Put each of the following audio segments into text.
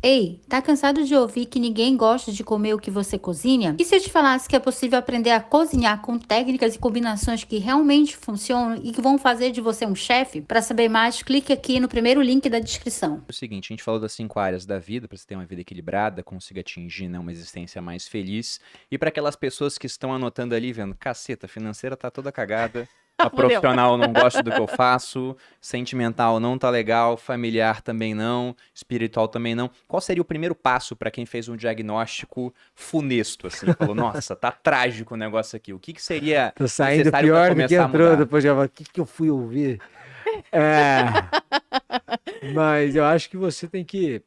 Ei, tá cansado de ouvir que ninguém gosta de comer o que você cozinha? E se eu te falasse que é possível aprender a cozinhar com técnicas e combinações que realmente funcionam e que vão fazer de você um chefe? Para saber mais, clique aqui no primeiro link da descrição. O seguinte, a gente falou das 5 áreas da vida para você ter uma vida equilibrada, consiga atingir, né, uma existência mais feliz. E para aquelas pessoas que estão anotando ali, vendo, caceta, a financeira tá toda cagada, a Fudeu. profissional não gosta do que eu faço, sentimental não tá legal, familiar também não, espiritual também não. Qual seria o primeiro passo para quem fez um diagnóstico funesto, assim? Falou, nossa, tá trágico o negócio aqui. O que seria Tô saindo necessário para pior do que começar a entrou, mudar? depois já falo, o que que eu fui ouvir? É, mas eu acho que você tem que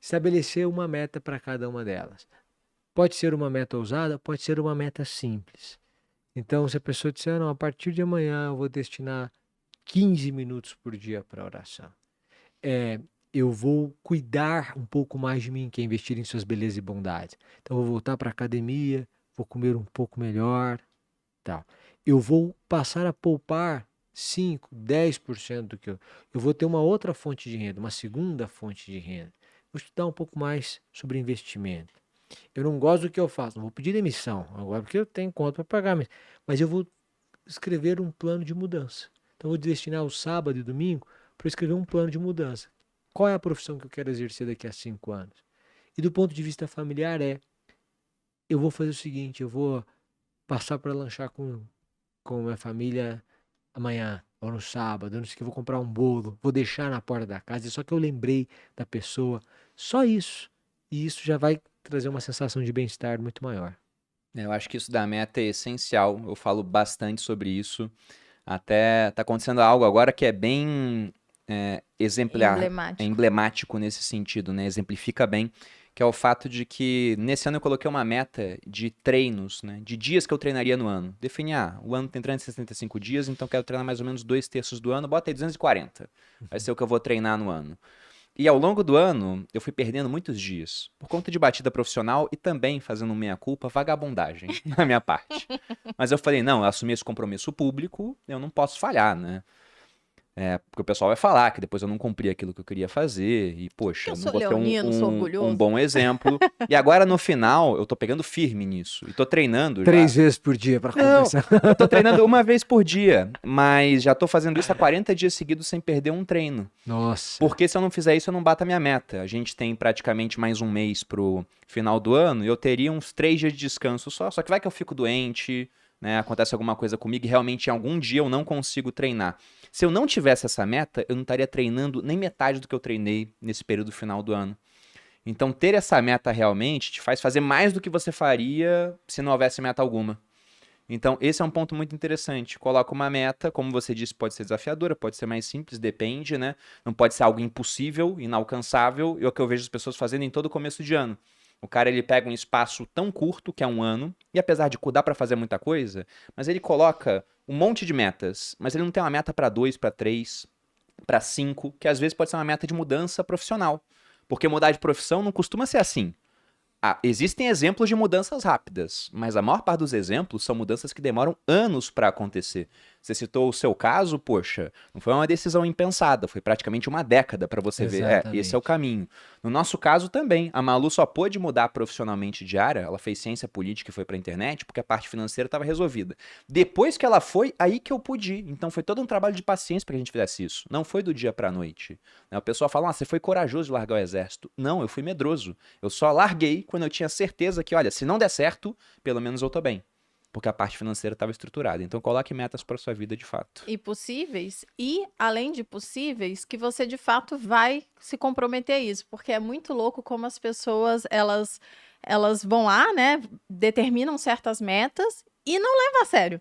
estabelecer uma meta para cada uma delas. Pode ser uma meta ousada, pode ser uma meta simples. Então, se a pessoa disser, não, a partir de amanhã eu vou destinar 15 minutos por dia para oração. Eu vou cuidar um pouco mais de mim, que é investir em suas belezas e bondades. Então, eu vou voltar para a academia, vou comer um pouco melhor, tal. Eu vou passar a poupar 5, 10% do que eu vou ter uma outra fonte de renda, uma segunda fonte de renda. Vou estudar um pouco mais sobre investimento. Eu não gosto do que eu faço, não vou pedir demissão agora porque eu tenho conta para pagar, mas eu vou escrever um plano de mudança. Então, eu vou destinar o sábado e domingo para escrever um plano de mudança. Qual é a profissão que eu quero exercer daqui a 5 anos? E do ponto de vista familiar eu vou fazer o seguinte, eu vou passar para lanchar com minha família amanhã ou no sábado, eu não sei o que, eu vou comprar um bolo, vou deixar na porta da casa, só que eu lembrei da pessoa, só isso. E isso já vai trazer uma sensação de bem-estar muito maior. Eu acho que isso da meta é essencial. Eu falo bastante sobre isso. Até tá acontecendo algo agora que é bem exemplar, é Emblemático. emblemático nesse sentido, né? Exemplifica bem, que é o fato de que nesse ano eu coloquei uma meta de treinos, né? De dias que eu treinaria no ano. Defini, o ano tem 365 dias, então quero treinar mais ou menos 2/3 do ano, bota aí 240. Vai ser o que eu vou treinar no ano. E ao longo do ano, eu fui perdendo muitos dias, por conta de batida profissional e também fazendo meia-culpa, vagabundagem na minha parte. Mas eu falei, não, eu assumi esse compromisso público, eu não posso falhar, né? Porque o pessoal vai falar que depois eu não cumpri aquilo que eu queria fazer e, poxa, Eu não sou vou ser leonino, sou um orgulhoso. bom exemplo. E agora, no final, eu tô pegando firme nisso e tô treinando já. 3 vezes por dia para Não, compensar. eu tô treinando uma vez por dia, mas já tô fazendo isso há 40 dias seguidos sem perder um treino. Nossa. Porque se eu não fizer isso, eu não bato a minha meta. A gente tem praticamente mais um mês pro final do ano e eu teria uns 3 dias de descanso só. Só que vai que eu fico doente, né? Acontece alguma coisa comigo e realmente em algum dia eu não consigo treinar. Se eu não tivesse essa meta, eu não estaria treinando nem metade do que eu treinei nesse período final do ano. Então, ter essa meta realmente te faz fazer mais do que você faria se não houvesse meta alguma. Então, esse é um ponto muito interessante. Coloca uma meta, como você disse, pode ser desafiadora, pode ser mais simples, depende, né? Não pode ser algo impossível, inalcançável, e é o que eu vejo as pessoas fazendo em todo começo de ano. O cara, ele pega um espaço tão curto, que é um ano, e apesar de dá para fazer muita coisa, mas ele coloca um monte de metas, mas ele não tem uma meta para 2, para 3, para 5, que às vezes pode ser uma meta de mudança profissional. Porque mudar de profissão não costuma ser assim. Existem exemplos de mudanças rápidas, mas a maior parte dos exemplos são mudanças que demoram anos para acontecer. Você citou o seu caso, poxa, não foi uma decisão impensada, foi praticamente uma década para você ver, esse é o Exatamente. caminho. No nosso caso também, a Malu só pôde mudar profissionalmente de área, ela fez ciência política e foi para a internet, porque a parte financeira estava resolvida. Depois que ela foi, aí que eu pude ir. Então foi todo um trabalho de paciência para que a gente fizesse isso. Não foi do dia para a noite. O pessoal fala, você foi corajoso de largar o exército. Não, eu fui medroso. Eu só larguei quando eu tinha certeza que, olha, se não der certo, pelo menos eu tô bem. Porque a parte financeira estava estruturada. Então coloque metas para sua vida de fato. E possíveis, e além de possíveis, que você de fato vai se comprometer a isso, porque é muito louco como as pessoas, elas vão lá, né, determinam certas metas e não levam a sério.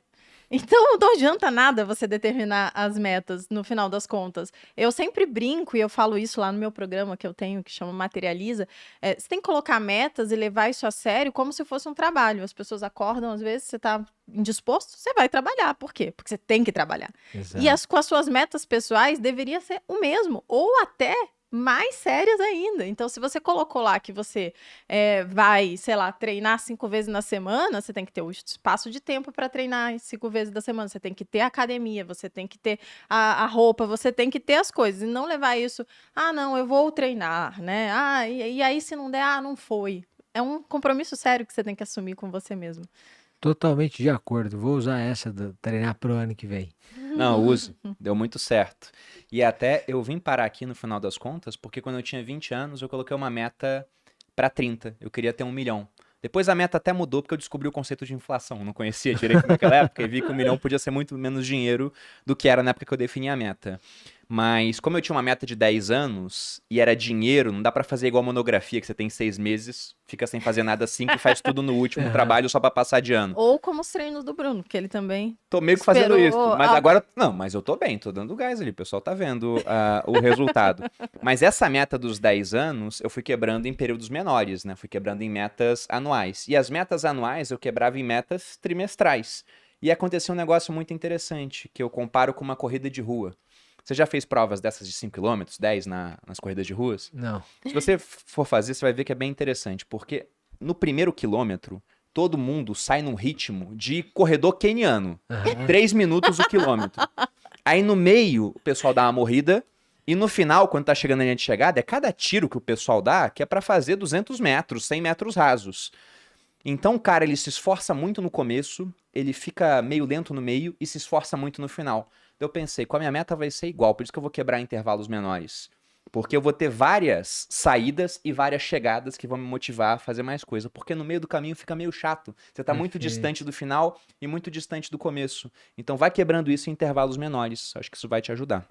Então, não adianta nada você determinar as metas, no final das contas. Eu sempre brinco, e eu falo isso lá no meu programa que eu tenho, que chama Materializa, você tem que colocar metas e levar isso a sério como se fosse um trabalho. As pessoas acordam, às vezes, você está indisposto, você vai trabalhar. Por quê? Porque você tem que trabalhar. Exato. E com as suas metas pessoais, deveria ser o mesmo, ou até mais sérias ainda. Então, se você colocou lá que você vai, sei lá, treinar 5 vezes na semana, você tem que ter o espaço de tempo para treinar 5 vezes da semana. Você tem que ter a academia, você tem que ter a roupa, você tem que ter as coisas. E não levar isso, não, eu vou treinar, né? E aí se não der, não foi. É um compromisso sério que você tem que assumir com você mesmo. Totalmente de acordo. Vou usar essa do treinar pro ano que vem. Não, use. Deu muito certo. E até eu vim parar aqui no final das contas, porque quando eu tinha 20 anos, eu coloquei uma meta para 30. Eu queria ter 1 milhão. Depois a meta até mudou, porque eu descobri o conceito de inflação. Eu não conhecia direito naquela época e vi que 1 milhão podia ser muito menos dinheiro do que era na época que eu defini a meta. Mas como eu tinha uma meta de 10 anos e era dinheiro, não dá pra fazer igual a monografia, que você tem 6 meses, fica sem fazer nada assim, que faz tudo no último trabalho só pra passar de ano. Ou como os treinos do Bruno, que ele também Tô meio que fazendo esperou isso, mas agora... Não, mas eu tô bem, tô dando gás ali, o pessoal tá vendo o resultado. Mas essa meta dos 10 anos, eu fui quebrando em períodos menores, né? Fui quebrando em metas anuais. E as metas anuais eu quebrava em metas trimestrais. E aconteceu um negócio muito interessante, que eu comparo com uma corrida de rua. Você já fez provas dessas de 5 km, 10 nas corridas de ruas? Não. Se você for fazer, você vai ver que é bem interessante, porque no primeiro quilômetro, todo mundo sai num ritmo de corredor queniano. 3 minutos o quilômetro. Aí no meio, o pessoal dá uma morrida, e no final, quando tá chegando na linha de chegada, é cada tiro que o pessoal dá que é pra fazer 200 metros, 100 metros rasos. Então o cara, ele se esforça muito no começo, ele fica meio lento no meio e se esforça muito no final. Eu pensei, com a minha meta vai ser igual, por isso que eu vou quebrar intervalos menores. Porque eu vou ter várias saídas e várias chegadas que vão me motivar a fazer mais coisa. Porque no meio do caminho fica meio chato. Você tá muito distante do final e muito distante do começo. Então vai quebrando isso em intervalos menores. Acho que isso vai te ajudar.